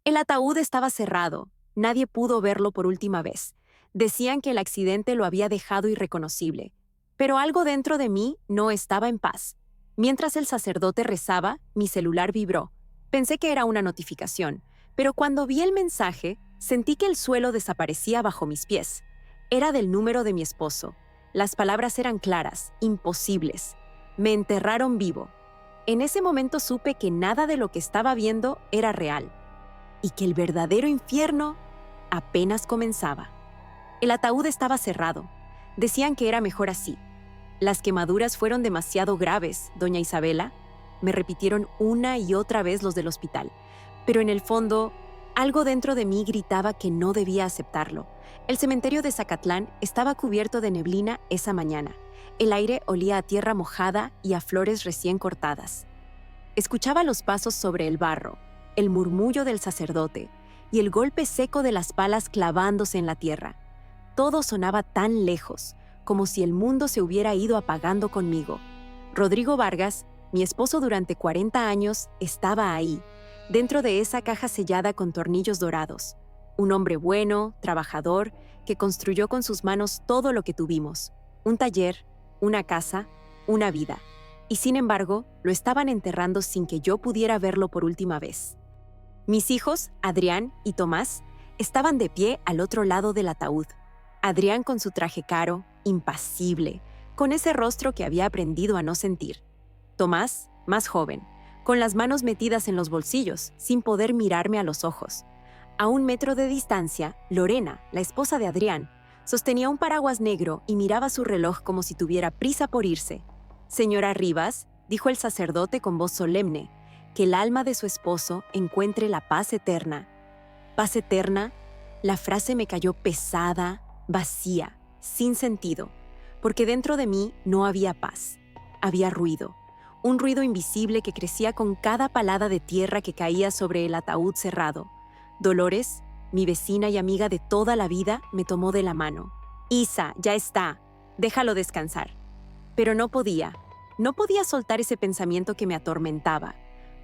El ataúd estaba cerrado. Nadie pudo verlo por última vez. Decían que el accidente lo había dejado irreconocible. Pero algo dentro de mí no estaba en paz. Mientras el sacerdote rezaba, mi celular vibró. Pensé que era una notificación, pero cuando vi el mensaje, sentí que el suelo desaparecía bajo mis pies. Era del número de mi esposo. Las palabras eran claras, imposibles. Me enterraron vivo. En ese momento supe que nada de lo que estaba viendo era real y que el verdadero infierno apenas comenzaba. El ataúd estaba cerrado. Decían que era mejor así. Las quemaduras fueron demasiado graves, doña Isabela. Me repitieron una y otra vez los del hospital. Pero en el fondo, algo dentro de mí gritaba que no debía aceptarlo. El cementerio de Zacatlán estaba cubierto de neblina esa mañana. El aire olía a tierra mojada y a flores recién cortadas. Escuchaba los pasos sobre el barro, el murmullo del sacerdote y el golpe seco de las palas clavándose en la tierra. Todo sonaba tan lejos, como si el mundo se hubiera ido apagando conmigo. Rodrigo Vargas, mi esposo durante 40 años, estaba ahí, dentro de esa caja sellada con tornillos dorados. Un hombre bueno, trabajador, que construyó con sus manos todo lo que tuvimos. Un taller, una casa, una vida. Y sin embargo, lo estaban enterrando sin que yo pudiera verlo por última vez. Mis hijos, Adrián y Tomás, estaban de pie al otro lado del ataúd. Adrián con su traje caro, impasible, con ese rostro que había aprendido a no sentir. Tomás, más joven, con las manos metidas en los bolsillos, sin poder mirarme a los ojos. A 1 metro de distancia, Lorena, la esposa de Adrián, sostenía un paraguas negro y miraba su reloj como si tuviera prisa por irse. «Señora Rivas», dijo el sacerdote con voz solemne, «que el alma de su esposo encuentre la paz eterna». ¿Paz eterna? La frase me cayó pesada, vacía, sin sentido, porque dentro de mí no había paz. Había ruido, un ruido invisible que crecía con cada palada de tierra que caía sobre el ataúd cerrado. Dolores, mi vecina y amiga de toda la vida, me tomó de la mano. «Isa, ya está, déjalo descansar». Pero no podía soltar ese pensamiento que me atormentaba.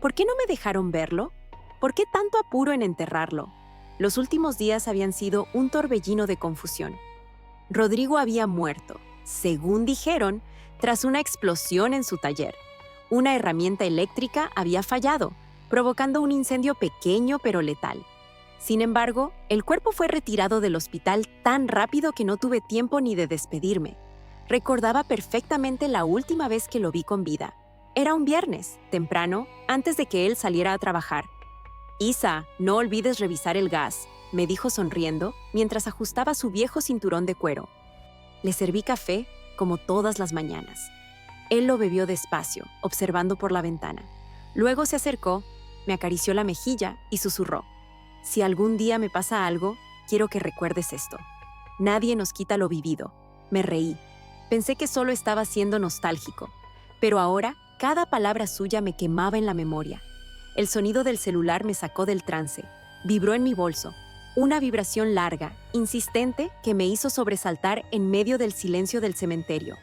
¿Por qué no me dejaron verlo? ¿Por qué tanto apuro en enterrarlo? Los últimos días habían sido un torbellino de confusión. Rodrigo había muerto, según dijeron, tras una explosión en su taller. Una herramienta eléctrica había fallado, provocando un incendio pequeño pero letal. Sin embargo, el cuerpo fue retirado del hospital tan rápido que no tuve tiempo ni de despedirme. Recordaba perfectamente la última vez que lo vi con vida. Era un viernes, temprano, antes de que él saliera a trabajar. «Isa, no olvides revisar el gas», me dijo sonriendo mientras ajustaba su viejo cinturón de cuero. Le serví café como todas las mañanas. Él lo bebió despacio, observando por la ventana. Luego se acercó, me acarició la mejilla y susurró: «Si algún día me pasa algo, quiero que recuerdes esto. Nadie nos quita lo vivido». Me reí. Pensé que solo estaba siendo nostálgico, pero ahora cada palabra suya me quemaba en la memoria. El sonido del celular me sacó del trance. Vibró en mi bolso. Una vibración larga, insistente, que me hizo sobresaltar en medio del silencio del cementerio.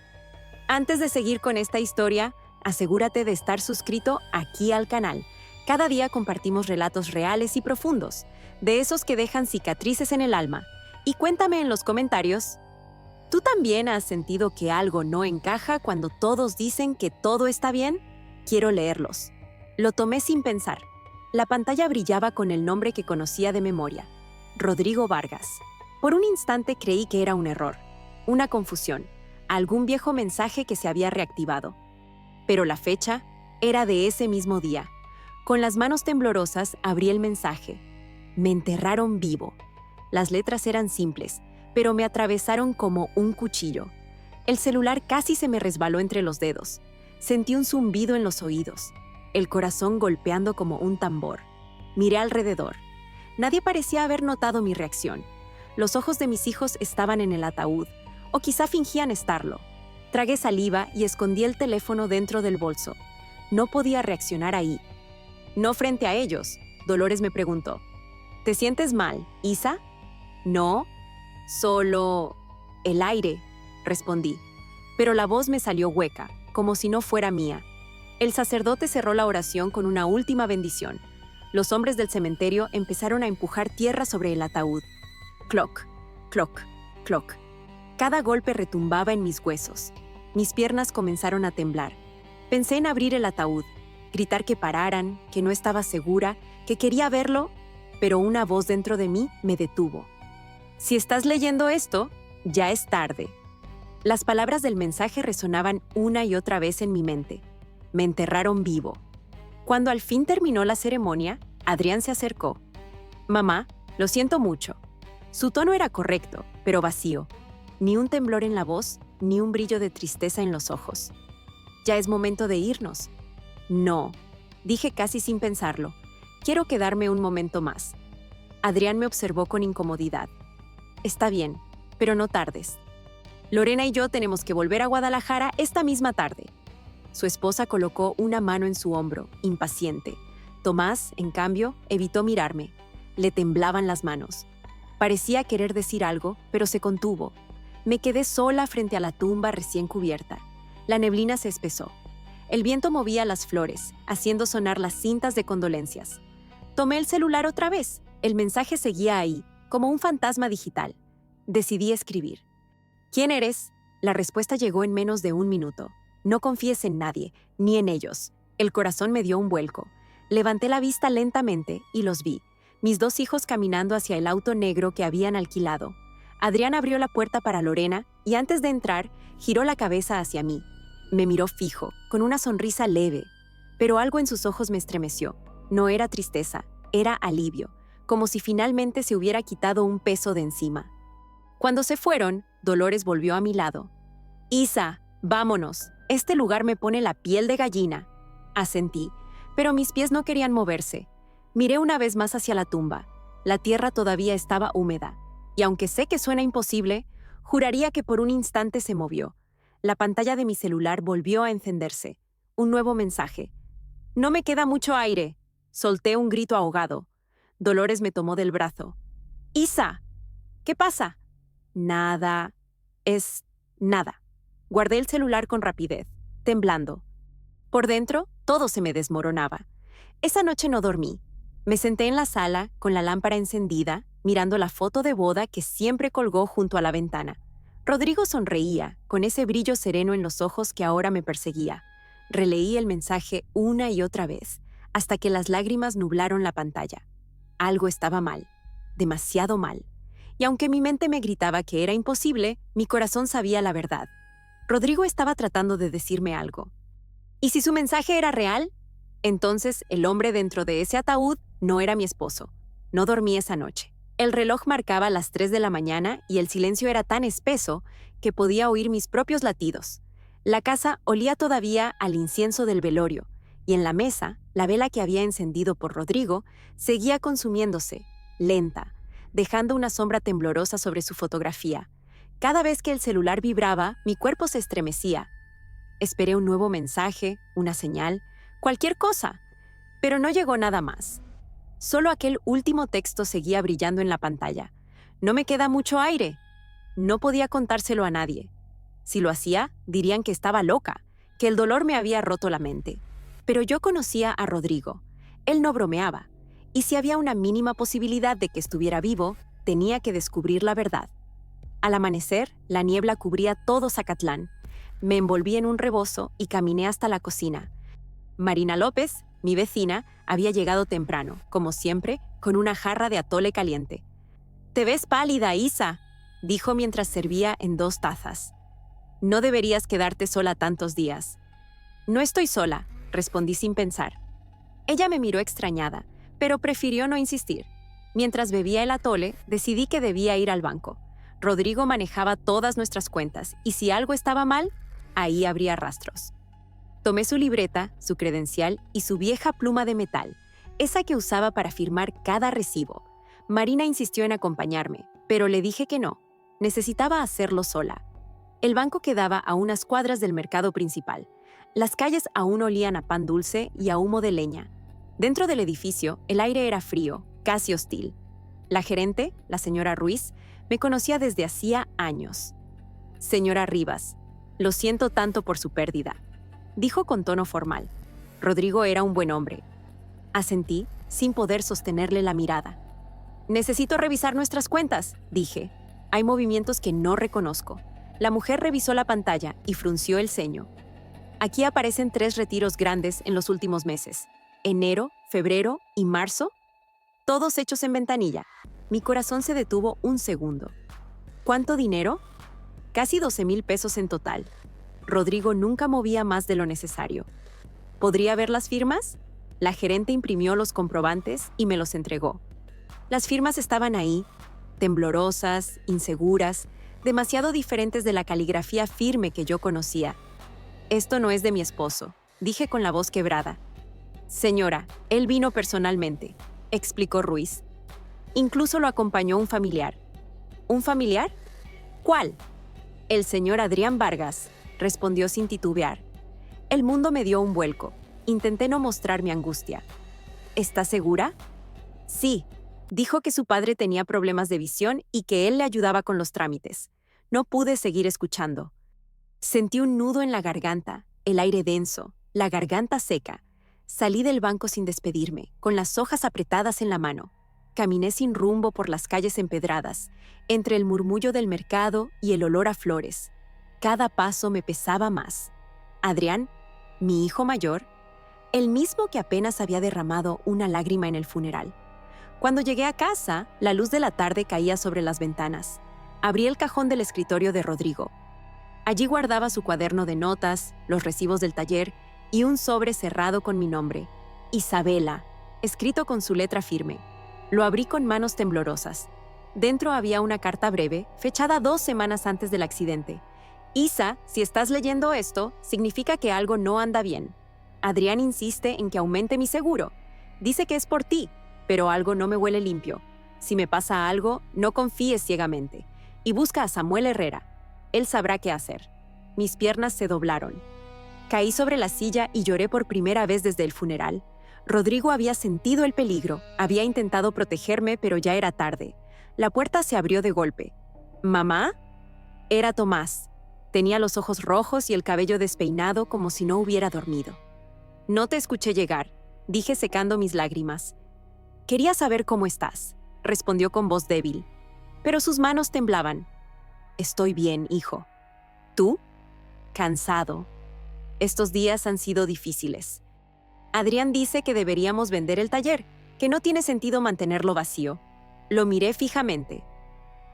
Antes de seguir con esta historia, asegúrate de estar suscrito aquí al canal. Cada día compartimos relatos reales y profundos, de esos que dejan cicatrices en el alma. Y cuéntame en los comentarios, ¿tú también has sentido que algo no encaja cuando todos dicen que todo está bien? Quiero leerlos. Lo tomé sin pensar. La pantalla brillaba con el nombre que conocía de memoria: Rodrigo Vargas. Por un instante creí que era un error, una confusión, algún viejo mensaje que se había reactivado. Pero la fecha era de ese mismo día. Con las manos temblorosas abrí el mensaje. Me enterraron vivo. Las letras eran simples, pero me atravesaron como un cuchillo. El celular casi se me resbaló entre los dedos. Sentí un zumbido en los oídos, el corazón golpeando como un tambor. Miré alrededor. Nadie parecía haber notado mi reacción. Los ojos de mis hijos estaban en el ataúd, o quizá fingían estarlo. Tragué saliva y escondí el teléfono dentro del bolso. No podía reaccionar ahí. No frente a ellos. Dolores me preguntó: «¿Te sientes mal, Isa?» «No, solo el aire», respondí. Pero la voz me salió hueca, como si no fuera mía. El sacerdote cerró la oración con una última bendición. Los hombres del cementerio empezaron a empujar tierra sobre el ataúd. Cloc, cloc, cloc. Cada golpe retumbaba en mis huesos. Mis piernas comenzaron a temblar. Pensé en abrir el ataúd, gritar que pararan, que no estaba segura, que quería verlo, pero una voz dentro de mí me detuvo. Si estás leyendo esto, ya es tarde. Las palabras del mensaje resonaban una y otra vez en mi mente. Me enterraron vivo. Cuando al fin terminó la ceremonia, Adrián se acercó. Mamá, lo siento mucho. Su tono era correcto, pero vacío. Ni un temblor en la voz, ni un brillo de tristeza en los ojos. Ya es momento de irnos. No, dije casi sin pensarlo. Quiero quedarme un momento más. Adrián me observó con incomodidad. Está bien, pero no tardes. Lorena y yo tenemos que volver a Guadalajara esta misma tarde. Su esposa colocó una mano en su hombro, impaciente. Tomás, en cambio, evitó mirarme. Le temblaban las manos. Parecía querer decir algo, pero se contuvo. Me quedé sola frente a la tumba recién cubierta. La neblina se espesó. El viento movía las flores, haciendo sonar las cintas de condolencias. Tomé el celular otra vez. El mensaje seguía ahí, como un fantasma digital. Decidí escribir. ¿Quién eres? La respuesta llegó en menos de un minuto. No confíes en nadie, ni en ellos. El corazón me dio un vuelco. Levanté la vista lentamente y los vi. Mis 2 hijos caminando hacia el auto negro que habían alquilado. Adrián abrió la puerta para Lorena y antes de entrar, giró la cabeza hacia mí. Me miró fijo, con una sonrisa leve. Pero algo en sus ojos me estremeció. No era tristeza, era alivio, como si finalmente se hubiera quitado un peso de encima. Cuando se fueron, Dolores volvió a mi lado. Isa, vámonos. Este lugar me pone la piel de gallina. Asentí, pero mis pies no querían moverse. Miré una vez más hacia la tumba. La tierra todavía estaba húmeda, y aunque sé que suena imposible, juraría que por un instante se movió. La pantalla de mi celular volvió a encenderse. Un nuevo mensaje. No me queda mucho aire. Solté un grito ahogado. Dolores me tomó del brazo. Isa, ¿qué pasa? Nada. Es nada. Guardé el celular con rapidez, temblando. Por dentro, todo se me desmoronaba. Esa noche no dormí. Me senté en la sala, con la lámpara encendida, mirando la foto de boda que siempre colgó junto a la ventana. Rodrigo sonreía, con ese brillo sereno en los ojos que ahora me perseguía. Releí el mensaje una y otra vez, hasta que las lágrimas nublaron la pantalla. Algo estaba mal, demasiado mal. Y aunque mi mente me gritaba que era imposible, mi corazón sabía la verdad. Rodrigo estaba tratando de decirme algo. ¿Y si su mensaje era real? Entonces, el hombre dentro de ese ataúd no era mi esposo. No dormí esa noche. El reloj marcaba las 3 de la mañana y el silencio era tan espeso que podía oír mis propios latidos. La casa olía todavía al incienso del velorio, y en la mesa, la vela que había encendido por Rodrigo seguía consumiéndose, lenta, dejando una sombra temblorosa sobre su fotografía. Cada vez que el celular vibraba, mi cuerpo se estremecía. Esperé un nuevo mensaje, una señal, cualquier cosa, pero no llegó nada más. Solo aquel último texto seguía brillando en la pantalla. No me queda mucho aire. No podía contárselo a nadie. Si lo hacía, dirían que estaba loca, que el dolor me había roto la mente. Pero yo conocía a Rodrigo. Él no bromeaba. Y si había una mínima posibilidad de que estuviera vivo, tenía que descubrir la verdad. Al amanecer, la niebla cubría todo Zacatlán. Me envolví en un rebozo y caminé hasta la cocina. Marina López, mi vecina, había llegado temprano, como siempre, con una jarra de atole caliente. «Te ves pálida, Isa», dijo mientras servía en 2 tazas. «No deberías quedarte sola tantos días». «No estoy sola», respondí sin pensar. Ella me miró extrañada, pero prefirió no insistir. Mientras bebía el atole, decidí que debía ir al banco. Rodrigo manejaba todas nuestras cuentas, y si algo estaba mal, ahí habría rastros. Tomé su libreta, su credencial y su vieja pluma de metal, esa que usaba para firmar cada recibo. Marina insistió en acompañarme, pero le dije que no. Necesitaba hacerlo sola. El banco quedaba a unas cuadras del mercado principal. Las calles aún olían a pan dulce y a humo de leña. Dentro del edificio, el aire era frío, casi hostil. La gerente, la señora Ruiz, me conocía desde hacía años. «Señora Rivas, lo siento tanto por su pérdida», dijo con tono formal. Rodrigo era un buen hombre. Asentí, sin poder sostenerle la mirada. «Necesito revisar nuestras cuentas», dije. «Hay movimientos que no reconozco». La mujer revisó la pantalla y frunció el ceño. «Aquí aparecen 3 retiros grandes en los últimos meses. Enero, febrero y marzo. Todos hechos en ventanilla». Mi corazón se detuvo un segundo. ¿Cuánto dinero? Casi 12,000 pesos en total. Rodrigo nunca movía más de lo necesario. ¿Podría ver las firmas? La gerente imprimió los comprobantes y me los entregó. Las firmas estaban ahí, temblorosas, inseguras, demasiado diferentes de la caligrafía firme que yo conocía. «Esto no es de mi esposo», dije con la voz quebrada. «Señora, él vino personalmente», explicó Ruiz. «Incluso lo acompañó un familiar». «¿Un familiar? ¿Cuál?» «El señor Adrián Vargas», respondió sin titubear. El mundo me dio un vuelco. Intenté no mostrar mi angustia. «¿Está segura?» «Sí», dijo que su padre tenía problemas de visión y que él le ayudaba con los trámites. No pude seguir escuchando. Sentí un nudo en la garganta, el aire denso, la garganta seca. Salí del banco sin despedirme, con las hojas apretadas en la mano. Caminé sin rumbo por las calles empedradas, entre el murmullo del mercado y el olor a flores. Cada paso me pesaba más. Adrián, mi hijo mayor, el mismo que apenas había derramado una lágrima en el funeral. Cuando llegué a casa, la luz de la tarde caía sobre las ventanas. Abrí el cajón del escritorio de Rodrigo. Allí guardaba su cuaderno de notas, los recibos del taller y un sobre cerrado con mi nombre, Isabela, escrito con su letra firme. Lo abrí con manos temblorosas. Dentro había una carta breve, fechada 2 semanas antes del accidente. «Isa, si estás leyendo esto, significa que algo no anda bien. Adrián insiste en que aumente mi seguro. Dice que es por ti, pero algo no me huele limpio. Si me pasa algo, no confíes ciegamente. Y busca a Samuel Herrera. Él sabrá qué hacer». Mis piernas se doblaron. Caí sobre la silla y lloré por primera vez desde el funeral. Rodrigo había sentido el peligro, había intentado protegerme, pero ya era tarde. La puerta se abrió de golpe. «¿Mamá?» Era Tomás. Tenía los ojos rojos y el cabello despeinado como si no hubiera dormido. «No te escuché llegar», dije secando mis lágrimas. «Quería saber cómo estás», respondió con voz débil. Pero sus manos temblaban. «Estoy bien, hijo». «¿Tú?» «Cansado. Estos días han sido difíciles. Adrián dice que deberíamos vender el taller, que no tiene sentido mantenerlo vacío». Lo miré fijamente.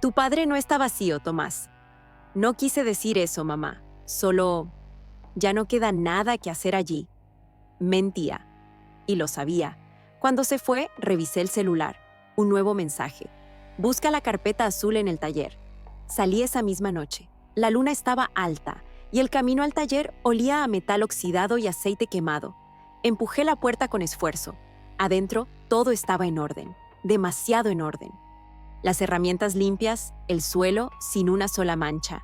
«Tu padre no está vacío, Tomás». «No quise decir eso, mamá. Solo... ya no queda nada que hacer allí». Mentía. Y lo sabía. Cuando se fue, revisé el celular. Un nuevo mensaje. «Busca la carpeta azul en el taller». Salí esa misma noche. La luna estaba alta y el camino al taller olía a metal oxidado y aceite quemado. Empujé la puerta con esfuerzo. Adentro, todo estaba en orden. Demasiado en orden. Las herramientas limpias, el suelo sin una sola mancha.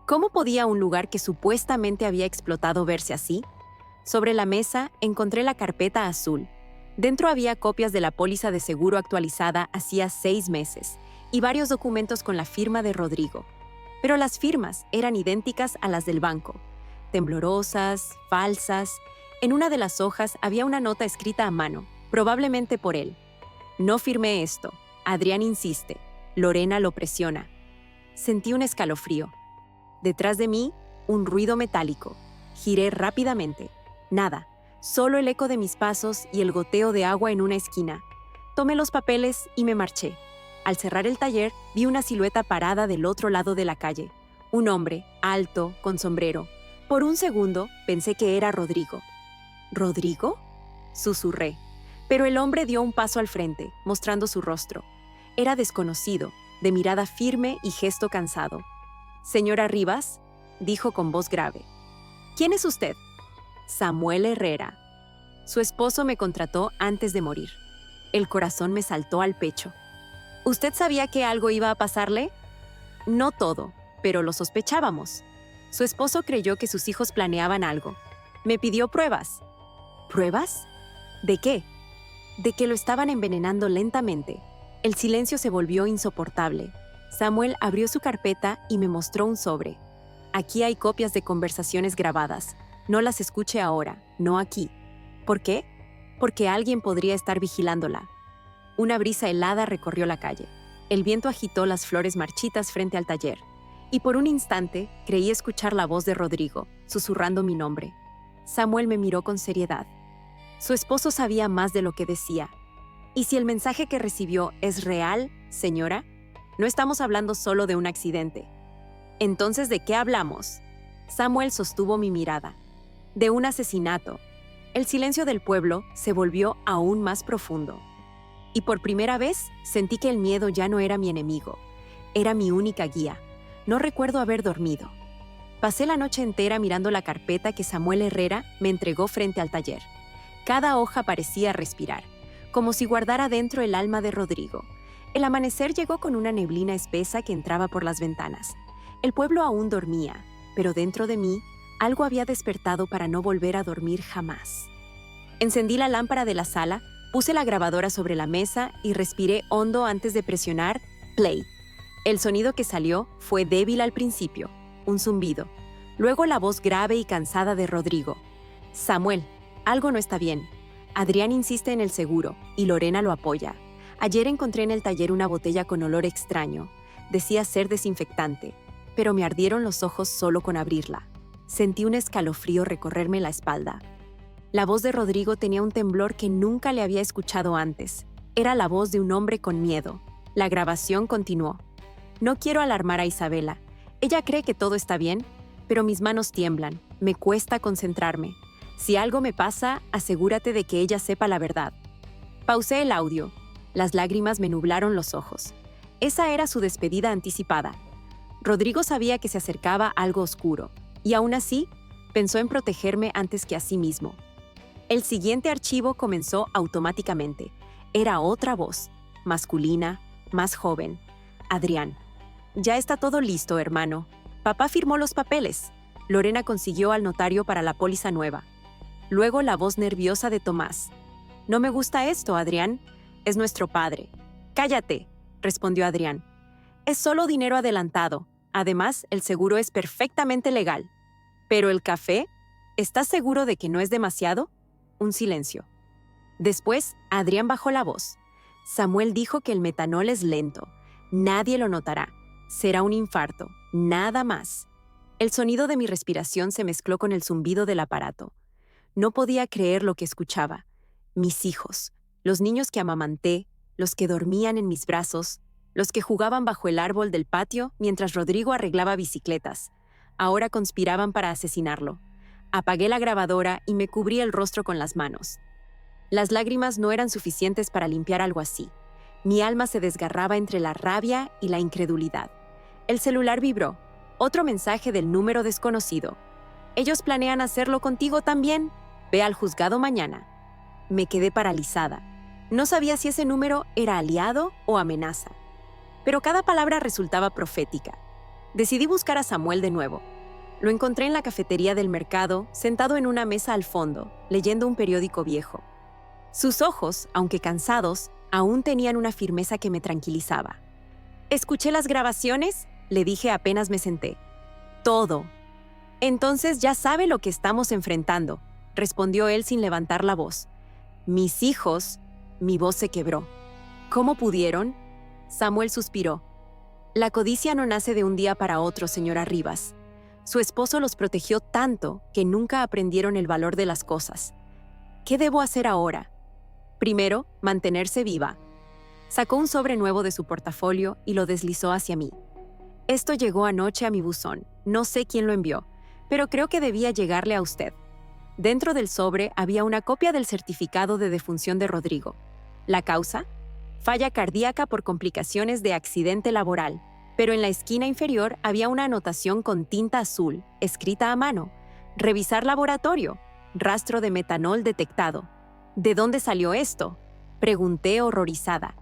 ¿Cómo podía un lugar que supuestamente había explotado verse así? Sobre la mesa encontré la carpeta azul. Dentro había copias de la póliza de seguro actualizada hacía 6 meses y varios documentos con la firma de Rodrigo. Pero las firmas eran idénticas a las del banco. Temblorosas, falsas. En una de las hojas había una nota escrita a mano, probablemente por él. «No firmé esto. Adrián insiste. Lorena lo presiona». Sentí un escalofrío. Detrás de mí, un ruido metálico. Giré rápidamente. Nada, solo el eco de mis pasos y el goteo de agua en una esquina. Tomé los papeles y me marché. Al cerrar el taller, vi una silueta parada del otro lado de la calle. Un hombre, alto, con sombrero. Por un segundo, pensé que era Rodrigo. ¿Rodrigo?, susurré. Pero el hombre dio un paso al frente, mostrando su rostro. Era desconocido, de mirada firme y gesto cansado. «Señora Rivas», dijo con voz grave. «¿Quién es usted?» «Samuel Herrera». Su esposo me contrató antes de morir. El corazón me saltó al pecho. «¿Usted sabía que algo iba a pasarle?» «No todo, pero lo sospechábamos». Su esposo creyó que sus hijos planeaban algo. Me pidió pruebas. ¿Pruebas? ¿De qué? De que lo estaban envenenando lentamente. El silencio se volvió insoportable. Samuel abrió su carpeta y me mostró un sobre. «Aquí hay copias de conversaciones grabadas. No las escuche ahora, no aquí». «¿Por qué?» porque alguien podría estar vigilándola. Una brisa helada recorrió la calle. El viento agitó las flores marchitas frente al taller, y por un instante creí escuchar la voz de Rodrigo, susurrando mi nombre. Samuel me miró con seriedad. Su esposo sabía más de lo que decía. ¿Y si el mensaje que recibió es real, señora? No estamos hablando solo de un accidente. Entonces, ¿de qué hablamos? Samuel sostuvo mi mirada. De un asesinato. El silencio del pueblo se volvió aún más profundo. Y por primera vez sentí que el miedo ya no era mi enemigo. Era mi única guía. No recuerdo haber dormido. Pasé la noche entera mirando la carpeta que Samuel Herrera me entregó frente al taller. Cada hoja parecía respirar, como si guardara dentro el alma de Rodrigo. El amanecer llegó con una neblina espesa que entraba por las ventanas. El pueblo aún dormía, pero dentro de mí algo había despertado para no volver a dormir jamás. Encendí la lámpara de la sala, puse la grabadora sobre la mesa y respiré hondo antes de presionar play. El sonido que salió fue débil al principio, un zumbido. Luego la voz grave y cansada de Rodrigo. Samuel, algo no está bien. Adrián insiste en el seguro y Lorena lo apoya. Ayer encontré en el taller una botella con olor extraño. Decía ser desinfectante, pero me ardieron los ojos solo con abrirla. Sentí un escalofrío recorrerme la espalda. La voz de Rodrigo tenía un temblor que nunca le había escuchado antes. Era la voz de un hombre con miedo. La grabación continuó. No quiero alarmar a Isabela. Ella cree que todo está bien, pero mis manos tiemblan. Me cuesta concentrarme. Si algo me pasa, asegúrate de que ella sepa la verdad. Pausé el audio. Las lágrimas me nublaron los ojos. Esa era su despedida anticipada. Rodrigo sabía que se acercaba algo oscuro, y aún así, pensó en protegerme antes que a sí mismo. El siguiente archivo comenzó automáticamente. Era otra voz, masculina, más joven. Adrián. Ya está todo listo, hermano. Papá firmó los papeles. Lorena consiguió al notario para la póliza nueva. Luego la voz nerviosa de Tomás. No me gusta esto, Adrián. Es nuestro padre. Cállate, respondió Adrián. Es solo dinero adelantado. Además, el seguro es perfectamente legal. ¿Pero el café? ¿Estás seguro de que no es demasiado? Un silencio. Después, Adrián bajó la voz. Samuel dijo que el metanol es lento. Nadie lo notará. Será un infarto. Nada más. El sonido de mi respiración se mezcló con el zumbido del aparato. No podía creer lo que escuchaba. Mis hijos, los niños que amamanté, los que dormían en mis brazos, los que jugaban bajo el árbol del patio mientras Rodrigo arreglaba bicicletas, ahora conspiraban para asesinarlo. Apagué la grabadora y me cubrí el rostro con las manos. Las lágrimas no eran suficientes para limpiar algo así. Mi alma se desgarraba entre la rabia y la incredulidad. El celular vibró. Otro mensaje del número desconocido. Ellos planean hacerlo contigo también. Ve al juzgado mañana. Me quedé paralizada. No sabía si ese número era aliado o amenaza. Pero cada palabra resultaba profética. Decidí buscar a Samuel de nuevo. Lo encontré en la cafetería del mercado, sentado en una mesa al fondo, leyendo un periódico viejo. Sus ojos, aunque cansados, aún tenían una firmeza que me tranquilizaba. ¿Escuché las grabaciones?, le dije apenas me senté. Todo. Entonces ya sabe lo que estamos enfrentando, respondió él sin levantar la voz. Mis hijos, mi voz se quebró. ¿Cómo pudieron? Samuel suspiró. La codicia no nace de un día para otro, señora Rivas. Su esposo los protegió tanto que nunca aprendieron el valor de las cosas. ¿Qué debo hacer ahora? Primero, mantenerse viva. Sacó un sobre nuevo de su portafolio y lo deslizó hacia mí. Esto llegó anoche a mi buzón. No sé quién lo envió, pero creo que debía llegarle a usted. Dentro del sobre había una copia del certificado de defunción de Rodrigo. ¿La causa? Falla cardíaca por complicaciones de accidente laboral. Pero en la esquina inferior había una anotación con tinta azul, escrita a mano. Revisar laboratorio. Rastro de metanol detectado. ¿De dónde salió esto?, pregunté horrorizada.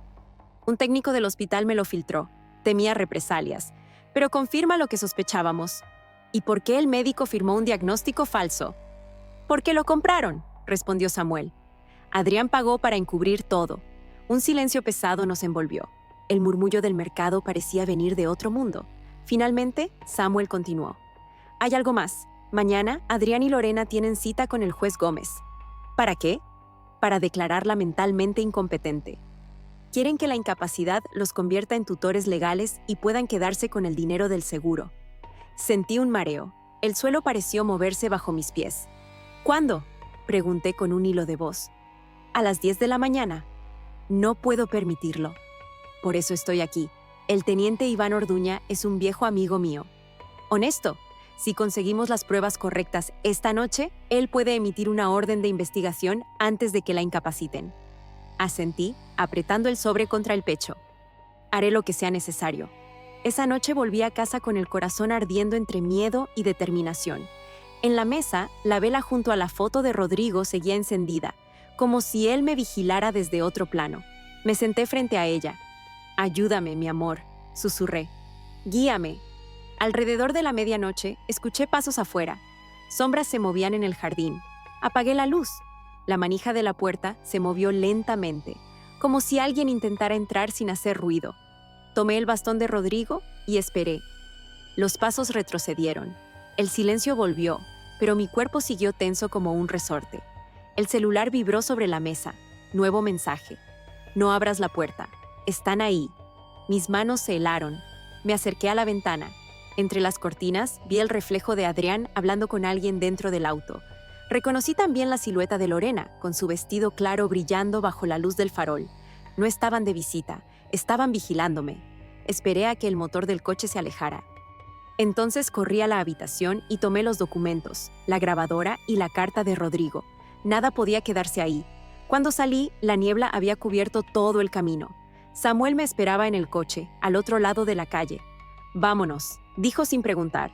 Un técnico del hospital me lo filtró. Temía represalias, pero confirma lo que sospechábamos. ¿Y por qué el médico firmó un diagnóstico falso? Porque lo compraron, respondió Samuel. Adrián pagó para encubrir todo. Un silencio pesado nos envolvió. El murmullo del mercado parecía venir de otro mundo. Finalmente, Samuel continuó. Hay algo más. Mañana, Adrián y Lorena tienen cita con el juez Gómez. ¿Para qué? para declararla mentalmente incompetente. Quieren que la incapacidad los convierta en tutores legales y puedan quedarse con el dinero del seguro. Sentí un mareo. El suelo pareció moverse bajo mis pies. ¿Cuándo?, pregunté con un hilo de voz. A las 10 de la mañana. No puedo permitirlo. Por eso estoy aquí. El teniente Iván Orduña es un viejo amigo mío. Honesto, si conseguimos las pruebas correctas esta noche, él puede emitir una orden de investigación antes de que la incapaciten. Asentí, apretando el sobre contra el pecho. Haré lo que sea necesario. Esa noche volví a casa con el corazón ardiendo entre miedo y determinación. En la mesa, la vela junto a la foto de Rodrigo seguía encendida, como si él me vigilara desde otro plano. Me senté frente a ella. «Ayúdame, mi amor», susurré. «Guíame». Alrededor de la medianoche, escuché pasos afuera. Sombras se movían en el jardín. Apagué la luz. La manija de la puerta se movió lentamente, como si alguien intentara entrar sin hacer ruido. Tomé el bastón de Rodrigo y esperé. Los pasos retrocedieron. El silencio volvió, pero mi cuerpo siguió tenso como un resorte. El celular vibró sobre la mesa. Nuevo mensaje. «No abras la puerta. Están ahí». Mis manos se helaron. Me acerqué a la ventana. Entre las cortinas vi el reflejo de Adrián hablando con alguien dentro del auto. Reconocí también la silueta de Lorena, con su vestido claro brillando bajo la luz del farol. No estaban de visita, estaban vigilándome. Esperé a que el motor del coche se alejara. Entonces corrí a la habitación y tomé los documentos, la grabadora y la carta de Rodrigo. Nada podía quedarse ahí. Cuando salí, la niebla había cubierto todo el camino. Samuel me esperaba en el coche, al otro lado de la calle. «Vámonos», dijo sin preguntar.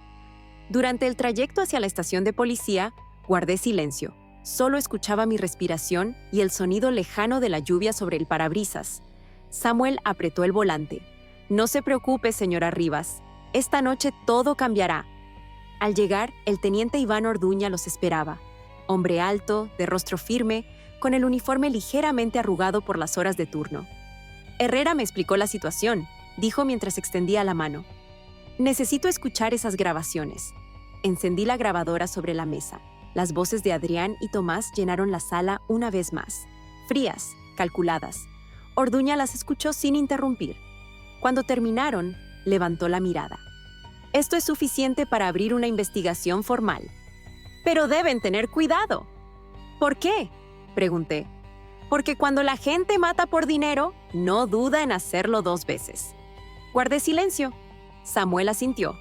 Durante el trayecto hacia la estación de policía, guardé silencio. Solo escuchaba mi respiración y el sonido lejano de la lluvia sobre el parabrisas. Samuel apretó el volante. «No se preocupe, señora Rivas. Esta noche todo cambiará». Al llegar, el teniente Iván Orduña los esperaba. Hombre alto, de rostro firme, con el uniforme ligeramente arrugado por las horas de turno. «Herrera me explicó la situación», dijo mientras extendía la mano. «Necesito escuchar esas grabaciones». Encendí la grabadora sobre la mesa. Las voces de Adrián y Tomás llenaron la sala una vez más. Frías, calculadas. Orduña las escuchó sin interrumpir. Cuando terminaron, levantó la mirada. «Esto es suficiente para abrir una investigación formal. Pero deben tener cuidado». «¿Por qué?», pregunté. «Porque cuando la gente mata por dinero, no duda en hacerlo 2 veces». Guardé silencio. Samuel asintió.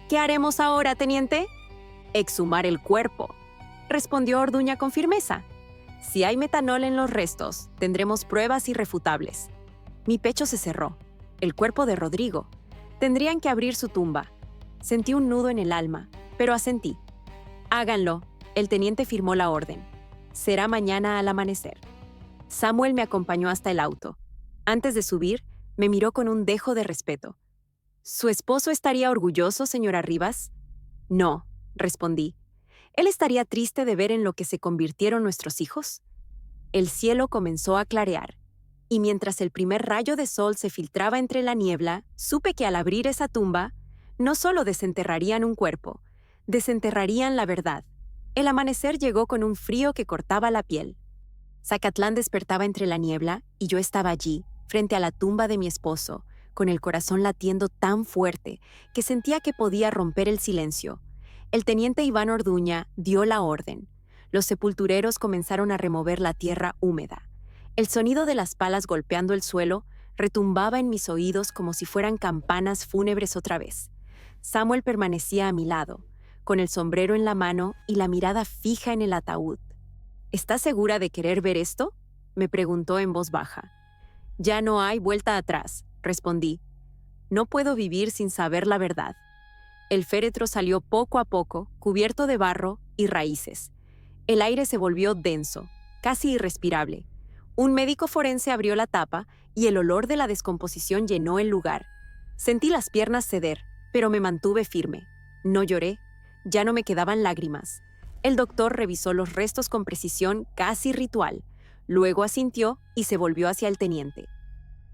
«¿Qué haremos ahora, teniente?» «Exhumar el cuerpo», respondió Orduña con firmeza. «Si hay metanol en los restos, tendremos pruebas irrefutables». Mi pecho se cerró. El cuerpo de Rodrigo. Tendrían que abrir su tumba. Sentí un nudo en el alma, pero asentí. «Háganlo», el teniente firmó la orden. «Será mañana al amanecer». Samuel me acompañó hasta el auto. Antes de subir, me miró con un dejo de respeto. «¿Su esposo estaría orgulloso, señora Rivas?» «No», respondí. «¿Él estaría triste de ver en lo que se convirtieron nuestros hijos?» El cielo comenzó a clarear, y mientras el primer rayo de sol se filtraba entre la niebla, supe que al abrir esa tumba, no solo desenterrarían un cuerpo, desenterrarían la verdad. El amanecer llegó con un frío que cortaba la piel. Zacatlán despertaba entre la niebla y yo estaba allí, frente a la tumba de mi esposo, con el corazón latiendo tan fuerte que sentía que podía romper el silencio. El teniente Iván Orduña dio la orden. Los sepultureros comenzaron a remover la tierra húmeda. El sonido de las palas golpeando el suelo retumbaba en mis oídos como si fueran campanas fúnebres otra vez. Samuel permanecía a mi lado, con el sombrero en la mano y la mirada fija en el ataúd. «¿Estás segura de querer ver esto?», me preguntó en voz baja. «Ya no hay vuelta atrás», respondí. «No puedo vivir sin saber la verdad». El féretro salió poco a poco, cubierto de barro y raíces. El aire se volvió denso, casi irrespirable. Un médico forense abrió la tapa y el olor de la descomposición llenó el lugar. Sentí las piernas ceder, pero me mantuve firme. No lloré, ya no me quedaban lágrimas. El doctor revisó los restos con precisión casi ritual. Luego asintió y se volvió hacia el teniente.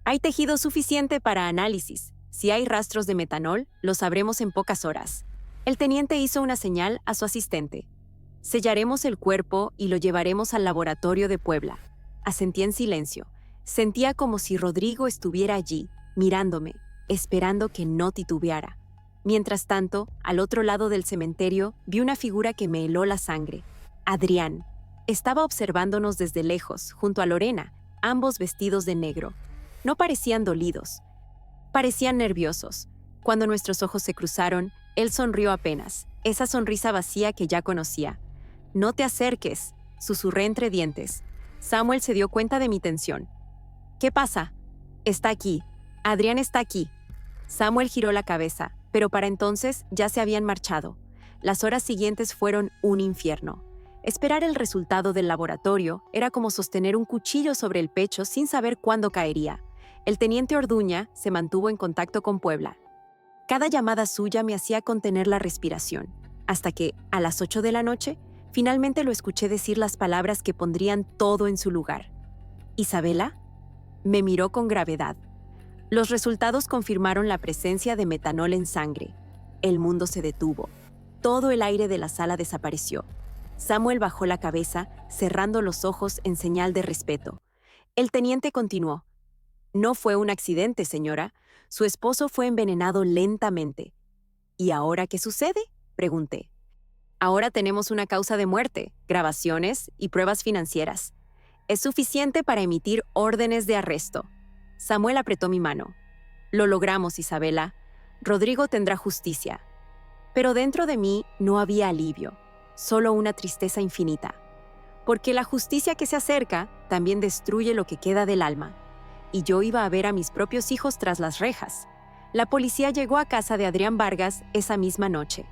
«Hay tejido suficiente para análisis. Si hay rastros de metanol, lo sabremos en pocas horas». El teniente hizo una señal a su asistente. Sellaremos el cuerpo y lo llevaremos al laboratorio de Puebla. Asentí en silencio. Sentía como si Rodrigo estuviera allí, mirándome, esperando que no titubeara. Mientras tanto, al otro lado del cementerio, vi una figura que me heló la sangre. Adrián. Estaba observándonos desde lejos, junto a Lorena, ambos vestidos de negro. No parecían dolidos. Parecían nerviosos. Cuando nuestros ojos se cruzaron, él sonrió apenas, esa sonrisa vacía que ya conocía. «No te acerques», susurré entre dientes. Samuel se dio cuenta de mi tensión. «¿Qué pasa?» «Está aquí. Adrián está aquí». Samuel giró la cabeza, pero para entonces ya se habían marchado. Las horas siguientes fueron un infierno. Esperar el resultado del laboratorio era como sostener un cuchillo sobre el pecho sin saber cuándo caería. El teniente Orduña se mantuvo en contacto con Puebla. Cada llamada suya me hacía contener la respiración, hasta que, a las 8 de la noche, finalmente lo escuché decir las palabras que pondrían todo en su lugar. «¿Isabela?» Me miró con gravedad. Los resultados confirmaron la presencia de metanol en sangre. El mundo se detuvo. Todo el aire de la sala desapareció. Samuel bajó la cabeza, cerrando los ojos en señal de respeto. El teniente continuó. «No fue un accidente, señora. Su esposo fue envenenado lentamente». «¿Y ahora qué sucede?», pregunté. «Ahora tenemos una causa de muerte, grabaciones y pruebas financieras. Es suficiente para emitir órdenes de arresto». Samuel apretó mi mano. «Lo logramos, Isabela. Rodrigo tendrá justicia». Pero dentro de mí no había alivio, solo una tristeza infinita. Porque la justicia que se acerca también destruye lo que queda del alma. Y yo iba a ver a mis propios hijos tras las rejas. La policía llegó a casa de Adrián Vargas esa misma noche.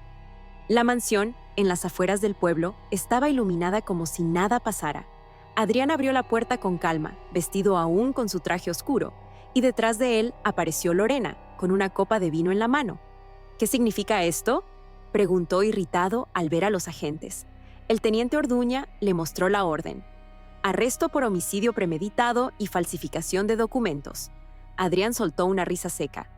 La mansión, en las afueras del pueblo, estaba iluminada como si nada pasara. Adrián abrió la puerta con calma, vestido aún con su traje oscuro, y detrás de él apareció Lorena, con una copa de vino en la mano. «¿Qué significa esto?», preguntó irritado al ver a los agentes. El teniente Orduña le mostró la orden. «Arresto por homicidio premeditado y falsificación de documentos». Adrián soltó una risa seca.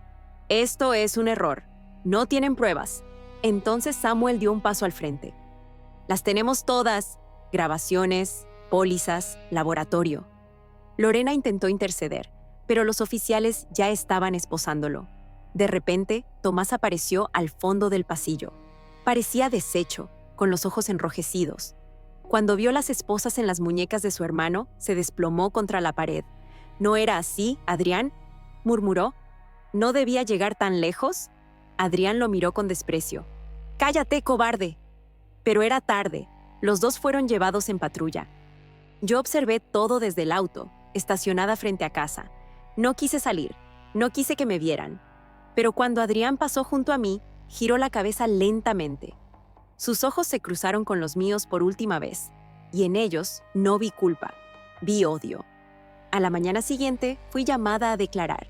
«Esto es un error. No tienen pruebas». Entonces Samuel dio un paso al frente. «Las tenemos todas. Grabaciones, pólizas, laboratorio». Lorena intentó interceder, pero los oficiales ya estaban esposándolo. De repente, Tomás apareció al fondo del pasillo. Parecía deshecho, con los ojos enrojecidos. Cuando vio las esposas en las muñecas de su hermano, se desplomó contra la pared. «¿No era así, Adrián?», murmuró. «¿No debía llegar tan lejos?». Adrián lo miró con desprecio. «¡Cállate, cobarde!». Pero era tarde. Los dos fueron llevados en patrulla. Yo observé todo desde el auto, estacionada frente a casa. No quise salir, no quise que me vieran. Pero cuando Adrián pasó junto a mí, giró la cabeza lentamente. Sus ojos se cruzaron con los míos por última vez, y en ellos no vi culpa, vi odio. A la mañana siguiente fui llamada a declarar.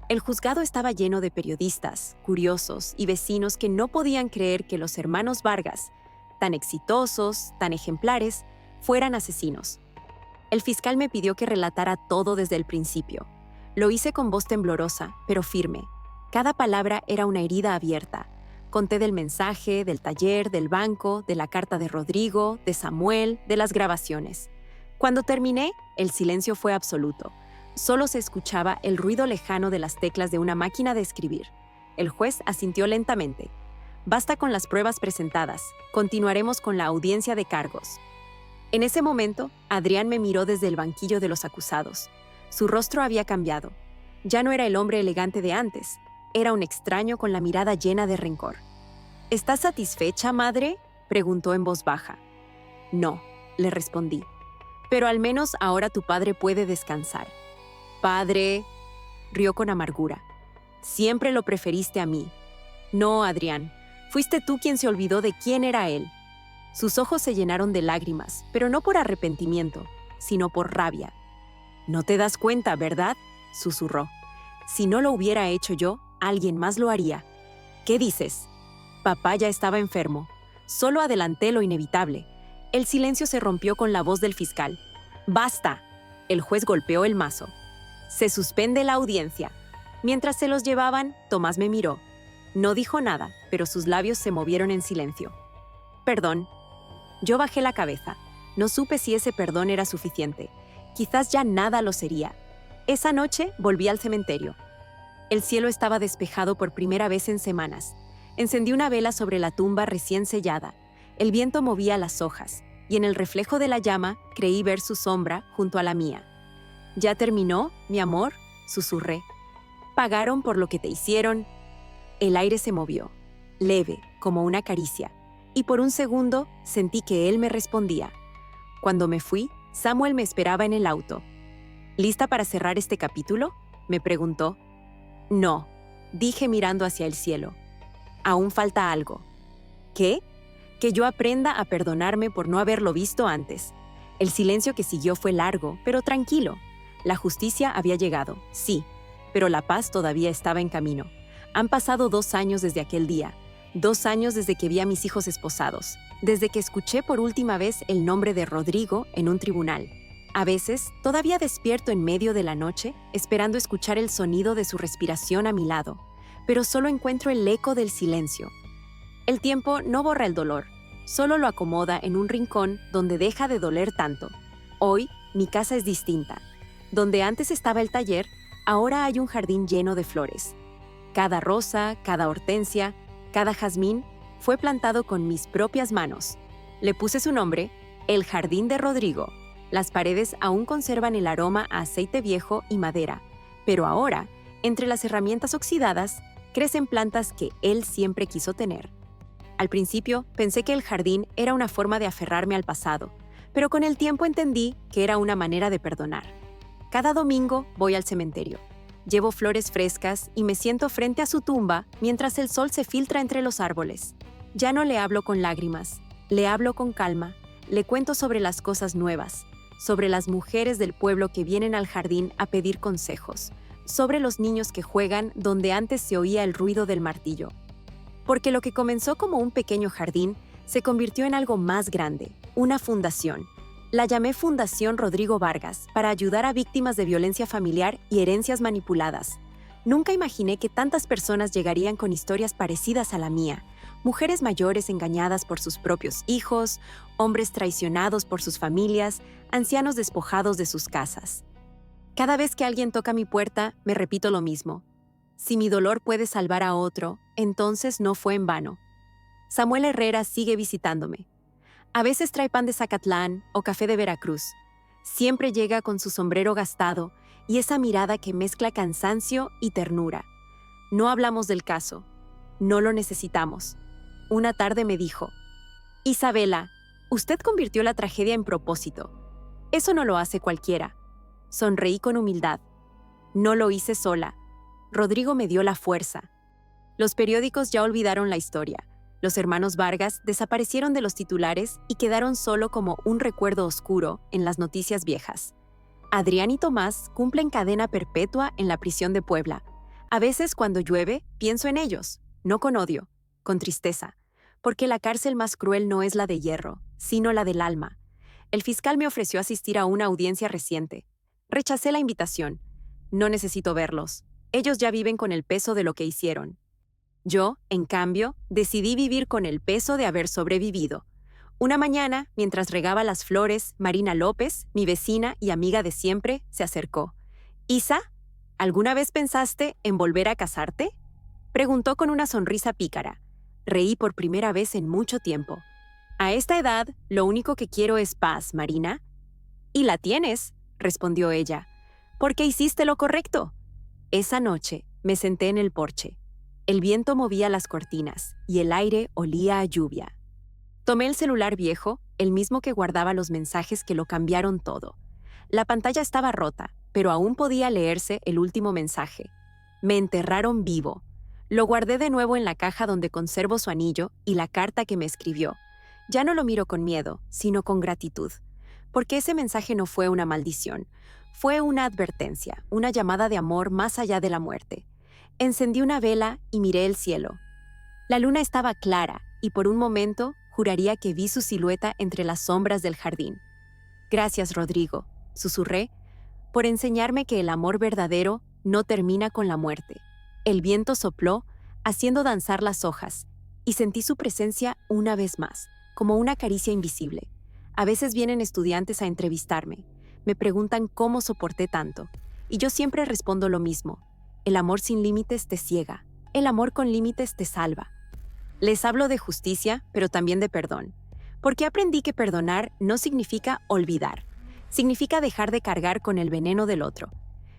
El juzgado estaba lleno de periodistas, curiosos y vecinos que no podían creer que los hermanos Vargas, tan exitosos, tan ejemplares, fueran asesinos. El fiscal me pidió que relatara todo desde el principio. Lo hice con voz temblorosa, pero firme. Cada palabra era una herida abierta. Conté del mensaje, del taller, del banco, de la carta de Rodrigo, de Samuel, de las grabaciones. Cuando terminé, el silencio fue absoluto. Solo se escuchaba el ruido lejano de las teclas de una máquina de escribir. El juez asintió lentamente. «Basta con las pruebas presentadas. Continuaremos con la audiencia de cargos». En ese momento, Adrián me miró desde el banquillo de los acusados. Su rostro había cambiado. Ya no era el hombre elegante de antes. Era un extraño con la mirada llena de rencor. «¿Estás satisfecha, madre?», preguntó en voz baja. «No», le respondí. «Pero al menos ahora tu padre puede descansar». «Padre», rió con amargura. «Siempre lo preferiste a mí». «No, Adrián, fuiste tú quien se olvidó de quién era él». Sus ojos se llenaron de lágrimas, pero no por arrepentimiento, sino por rabia. «No te das cuenta, ¿verdad?», susurró. «Si no lo hubiera hecho yo, alguien más lo haría». «¿Qué dices?». «Papá ya estaba enfermo. Solo adelanté lo inevitable». El silencio se rompió con la voz del fiscal. «¡Basta!». El juez golpeó el mazo. «Se suspende la audiencia». Mientras se los llevaban, Tomás me miró. No dijo nada, pero sus labios se movieron en silencio. «Perdón». Yo bajé la cabeza. No supe si ese perdón era suficiente. Quizás ya nada lo sería. Esa noche volví al cementerio. El cielo estaba despejado por primera vez en semanas. Encendí una vela sobre la tumba recién sellada. El viento movía las hojas, y en el reflejo de la llama creí ver su sombra junto a la mía. «¿Ya terminó, mi amor?», susurré. «¿Pagaron por lo que te hicieron?». El aire se movió, leve, como una caricia, y por un segundo sentí que él me respondía. Cuando me fui, Samuel me esperaba en el auto. «¿Lista para cerrar este capítulo?», me preguntó. «No», dije mirando hacia el cielo. «Aún falta algo». «¿Qué?». «Que yo aprenda a perdonarme por no haberlo visto antes». El silencio que siguió fue largo, pero tranquilo. La justicia había llegado, sí, pero la paz todavía estaba en camino. Han pasado 2 años desde aquel día, 2 años desde que vi a mis hijos esposados, desde que escuché por última vez el nombre de Rodrigo en un tribunal. A veces, todavía despierto en medio de la noche, esperando escuchar el sonido de su respiración a mi lado, pero solo encuentro el eco del silencio. El tiempo no borra el dolor, solo lo acomoda en un rincón donde deja de doler tanto. Hoy, mi casa es distinta. Donde antes estaba el taller, ahora hay un jardín lleno de flores. Cada rosa, cada hortensia, cada jazmín fue plantado con mis propias manos. Le puse su nombre, el Jardín de Rodrigo. Las paredes aún conservan el aroma a aceite viejo y madera, pero ahora, entre las herramientas oxidadas, crecen plantas que él siempre quiso tener. Al principio pensé que el jardín era una forma de aferrarme al pasado, pero con el tiempo entendí que era una manera de perdonar. Cada domingo voy al cementerio. Llevo flores frescas y me siento frente a su tumba mientras el sol se filtra entre los árboles. Ya no le hablo con lágrimas, le hablo con calma, le cuento sobre las cosas nuevas, sobre las mujeres del pueblo que vienen al jardín a pedir consejos, sobre los niños que juegan donde antes se oía el ruido del martillo. Porque lo que comenzó como un pequeño jardín se convirtió en algo más grande, una fundación. La llamé Fundación Rodrigo Vargas para ayudar a víctimas de violencia familiar y herencias manipuladas. Nunca imaginé que tantas personas llegarían con historias parecidas a la mía. Mujeres mayores engañadas por sus propios hijos, hombres traicionados por sus familias, ancianos despojados de sus casas. Cada vez que alguien toca mi puerta, me repito lo mismo. Si mi dolor puede salvar a otro, entonces no fue en vano. Samuel Herrera sigue visitándome. A veces trae pan de Zacatlán o café de Veracruz. Siempre llega con su sombrero gastado y esa mirada que mezcla cansancio y ternura. No hablamos del caso. No lo necesitamos. Una tarde me dijo: «Isabela, usted convirtió la tragedia en propósito. Eso no lo hace cualquiera». Sonreí con humildad. No lo hice sola. Rodrigo me dio la fuerza. Los periódicos ya olvidaron la historia. Los hermanos Vargas desaparecieron de los titulares y quedaron solo como un recuerdo oscuro en las noticias viejas. Adrián y Tomás cumplen cadena perpetua en la prisión de Puebla. A veces cuando llueve, pienso en ellos, no con odio, con tristeza, porque la cárcel más cruel no es la de hierro, sino la del alma. El fiscal me ofreció asistir a una audiencia reciente. Rechacé la invitación. No necesito verlos. Ellos ya viven con el peso de lo que hicieron. Yo, en cambio, decidí vivir con el peso de haber sobrevivido. Una mañana, mientras regaba las flores, Marina López, mi vecina y amiga de siempre, se acercó. «Isa, ¿alguna vez pensaste en volver a casarte?», preguntó con una sonrisa pícara. Reí por primera vez en mucho tiempo. «A esta edad, lo único que quiero es paz, Marina». «Y la tienes», respondió ella, «porque hiciste lo correcto». Esa noche me senté en el porche. El viento movía las cortinas y el aire olía a lluvia. Tomé el celular viejo, el mismo que guardaba los mensajes que lo cambiaron todo. La pantalla estaba rota, pero aún podía leerse el último mensaje. «Me enterraron vivo». Lo guardé de nuevo en la caja donde conservo su anillo y la carta que me escribió. Ya no lo miro con miedo, sino con gratitud. Porque ese mensaje no fue una maldición. Fue una advertencia, una llamada de amor más allá de la muerte. Encendí una vela y miré el cielo. La luna estaba clara y por un momento juraría que vi su silueta entre las sombras del jardín. «Gracias, Rodrigo», susurré, «por enseñarme que el amor verdadero no termina con la muerte». El viento sopló, haciendo danzar las hojas, y sentí su presencia una vez más, como una caricia invisible. A veces vienen estudiantes a entrevistarme. Me preguntan cómo soporté tanto. Y yo siempre respondo lo mismo. El amor sin límites te ciega. El amor con límites te salva. Les hablo de justicia, pero también de perdón. Porque aprendí que perdonar no significa olvidar. Significa dejar de cargar con el veneno del otro.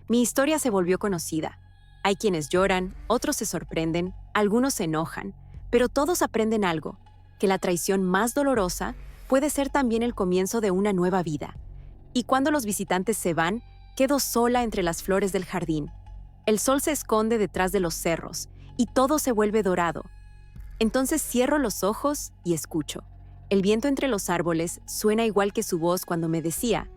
Mi historia se volvió conocida. Hay quienes lloran, otros se sorprenden, algunos se enojan, pero todos aprenden algo, que la traición más dolorosa puede ser también el comienzo de una nueva vida. Y cuando los visitantes se van, quedo sola entre las flores del jardín. El sol se esconde detrás de los cerros y todo se vuelve dorado. Entonces cierro los ojos y escucho. El viento entre los árboles suena igual que su voz cuando me decía,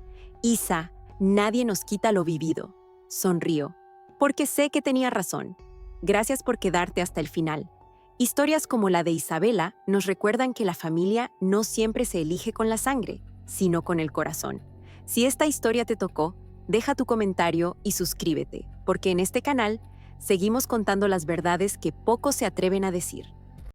Isa, nadie nos quita lo vivido. Sonrío, porque sé que tenía razón. Gracias por quedarte hasta el final. Historias como la de Isabela nos recuerdan que la familia no siempre se elige con la sangre, sino con el corazón. Si esta historia te tocó, deja tu comentario y suscríbete, porque en este canal seguimos contando las verdades que pocos se atreven a decir.